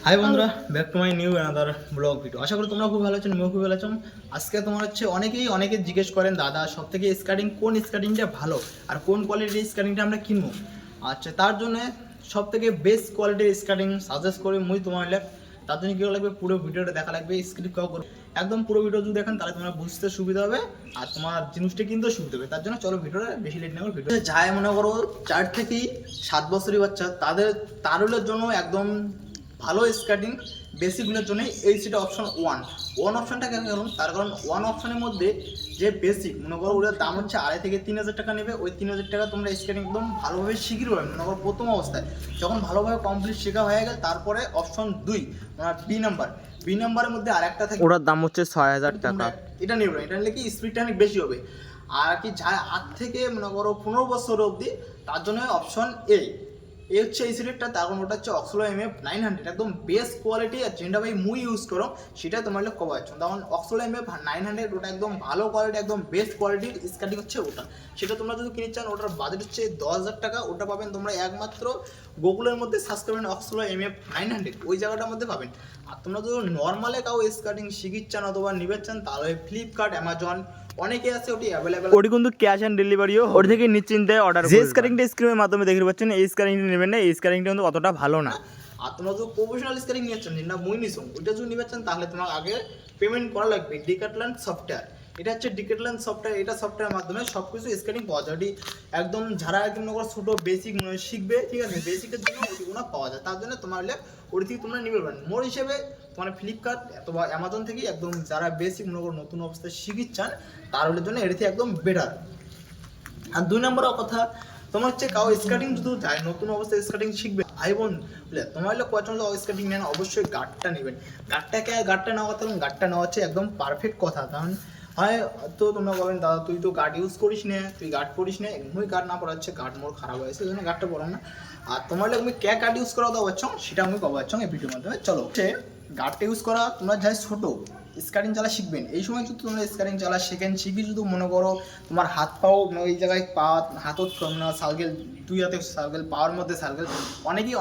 High বন্ধুরা, back to my new another blog video. আশা করি তোমরা খুব ভালো আছো, আমিও খুব ভালো আছো। আজকে তোমার অনেকে জিজ্ঞেস করেন, দাদা সব থেকে স্কার্টিং কোন স্কার্টিংটা ভালো আর কোন কোয়ালিটির স্কার্টিংটা আমরা কিনবো। আচ্ছা, তার জন্য সব থেকে বেস্ট কোয়ালিটির স্কার্টিং সাজেস্ট করে মুই তোমার তার জন্য কী লাগবে, পুরো ভিডিওটা দেখা লাগবে, স্ক্রিপ্ট করো একদম পুরো ভিডিও যদি দেখেন তাহলে তোমরা বুঝতে সুবিধা হবে আর তোমার জিনিসটা কিনতে সুবিধা হবে। তার জন্য চলো ভিডিওটা বেশি লেট নেবো। ভিডিও যায় মনে করো 4 থেকে 7 বছরের বাচ্চা, তাদের জন্য একদম ভালো স্কার্টিং বেসিকগুলোর জন্য এই সেটা অপশন ওয়ান অপশনটা কেন, তার কারণ ওয়ান অপশনের মধ্যে যে বেসিক মনে করো ওটার দাম হচ্ছে 2,500 থেকে 3,000 টাকা নেবে। ওই 3,000 টাকা তোমরা স্কার্টিং একদম ভালোভাবে শিখিয়ে পাবে। মনে করো প্রথম অবস্থায় যখন ভালোভাবে কমপ্লিট শেখা হয়ে গেল, তারপরে অপশন 2 মানে বি নাম্বারের মধ্যে আরেকটা থাকে, ওটার দাম হচ্ছে 6,000 টাকা। এটা নেবে না, এটা নিলে কি স্পিডটা অনেক বেশি হবে। আর কি যা 8 থেকে মনে করো 15 বছর অবধি, তার জন্য অপশন এই হচ্ছে এই সিরিজটা। তার কারণ ওটা হচ্ছে অক্সলো MF 900, একদম বেস্ট কোয়ালিটি। আর যেটা ভাই মুই ইউজ করো সেটা তোমার লোক কবা হচ্ছে, তখন অক্সলো MF 900 ওটা একদম ভালো কোয়ালিটি, একদম বেস্ট কোয়ালিটির স্কার্টিং হচ্ছে ওটা। সেটা তোমরা যদি কিনে চান, ওটার বাজেট হচ্ছে 10,000 টাকা। ওটা পাবেন তোমরা একমাত্র গুগলের মধ্যে সার্চ করবেন অক্সলো MF 900, ওই জায়গাটার মধ্যে পাবেন। আর তোমরা যদি নর্মালে কাউ স্কার্টিং শিখিচ্ছান অথবা নিবে চান, তাহলে ফ্লিপকার্ট, অ্যামাজন অনেকে আছে, ওটি অ্যাভেলেবেল। ওটি কিন্তু ক্যাশ অন ডেলিভারিও, ওর থেকে নিশ্চিন্তে অর্ডার। যে স্কার্টিংটা স্ক্রিনের মাধ্যমে দেখতে পাচ্ছেন, এই স্কার্টিংটা নেবেন না, এই স্কার্টিংটা কিন্তু অতটা ভালো না। আর তোমরা যদি প্রফেশনাল স্কার্টিং নিয়েছেন না মুই নিছো, ওইটা যদি নিবে চান তাহলে তোমার আগে পেমেন্ট করা লাগবে ডিক্যাথলন সফটওয়্যার। এটা হচ্ছে ডিক্যাথলন সফটওয়্যার। এটা সফটওয়্যার মাধ্যমে সব কিছু স্কার্টিং পাওয়া যায়। ওটি একদম যারা একদম ছোটো বেসিক শিখবে, ঠিক আছে, বেসিকের জন্য ওটিগুলো পাওয়া যায়। তার জন্য তোমার ওটি থেকে তোমরা নিবে পারেন। মোর হিসেবে তোমার ফ্লিপকার্ট অথবা অ্যামাজন থেকে একদম যারা বেসিক নতুন অবস্থায় শিখিচ্ছান, তার জন্য এর থেকে একদম বেটার। আর 2 নম্বর কথা, তোমার হচ্ছে কাউ স্কার্টিং যদি যায় নতুন অবস্থায় স্কার্টিং শিখবে, ভাই বোন বুঝলে, তোমার কয়েকজন স্কার্টিং নেন, অবশ্যই গার্ডটা নেবেন। গার্ডটা নেওয়া কথা, গার্ডটা নেওয়া হচ্ছে একদম পারফেক্ট কথা। কারণ হয় তো তোমরা বলেন, দাদা তুই তো গার্ড ইউজ করিস না, তুই গার্ড পরিস না, এমনি গার্ড না পড়াচ্ছে, গার্ড মোর খারাপ হয়েছে, ওই জন্য গার্ডটা পড়ো না। আর তোমার আমি গার্ড ইউজ করা দেওয়া পাচ্ছ, সেটা আমি কবা পাচ্ছ এই ভিডিওর মাধ্যমে। চলো হচ্ছে গার্ডটা ইউজ করা, তোমরা যাই ছোটো স্কার্টিং চালা শিখবেন, এই সময় যদি তোমরা স্কার্টিং চালা শিখি যদি মনে করো তোমার হাত পাও এই জায়গায় হাতত সার্কেল, 2 হাতে সার্কেল, পাওয়ার মধ্যে সার্কেল,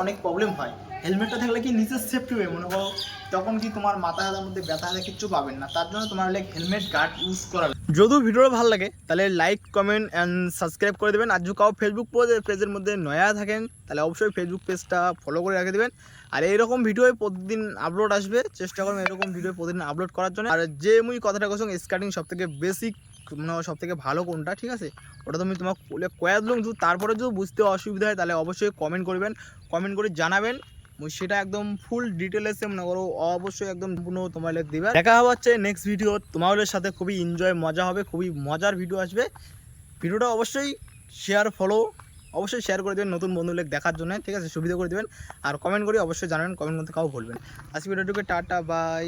অনেক প্রবলেম হয়। হেলমেটটা থাকলে কি নিচের সেফটি হবে, মনে করো তখন কি তোমার মাথা হাতার মধ্যে ব্যথা হলে কিচ্ছু পাবেন না। তার জন্য তোমার হেলমেট গার্ড ইউজ করা। যদি ভিডিওটা ভালো লাগে তাহলে লাইক, কমেন্ট অ্যান্ড সাবস্ক্রাইব করে দেবেন। আর যদি কাউ ফেসবুক পেজের মধ্যে নয়া থাকেন, তাহলে অবশ্যই ফেসবুক পেজটা ফলো করে রেখে দেবেন। আর এইরকম ভিডিও প্রতিদিন আপলোড আসবে, চেষ্টা করবেন এরকম ভিডিও প্রতিদিন আপলোড করার জন্য। আর যে মুই কথাটা কথা স্কার্টিং সব থেকে বেসিক সব থেকে ভালো কোনটা, ঠিক আছে, ওটা তুমি তোমাকে কয়েক লোক তারপরে যদি বুঝতে অসুবিধা হয়, তাহলে অবশ্যই কমেন্ট করবেন, কমেন্ট করে জানাবেন। সেটা একদম ফুল ডিটেলসে মনে করো অবশ্যই একদম সম্পূর্ণ তোমার দিবে। দেখা হচ্ছে নেক্সট ভিডিও, তোমাদের সাথে খুবই এনজয় মজা হবে, খুবই মজার ভিডিও আসবে। ভিডিওটা অবশ্যই অবশ্যই শেয়ার করে দেবেন নতুন বন্ধুদের দেখার জন্য, ঠিক আছে, সুবিধা করে দেবেন। আর কমেন্ট করে অবশ্যই জানাবেন, কমেন্ট করতে কাউ বলবেন। আজকে ভিডিওটুকু টাটা, বাই।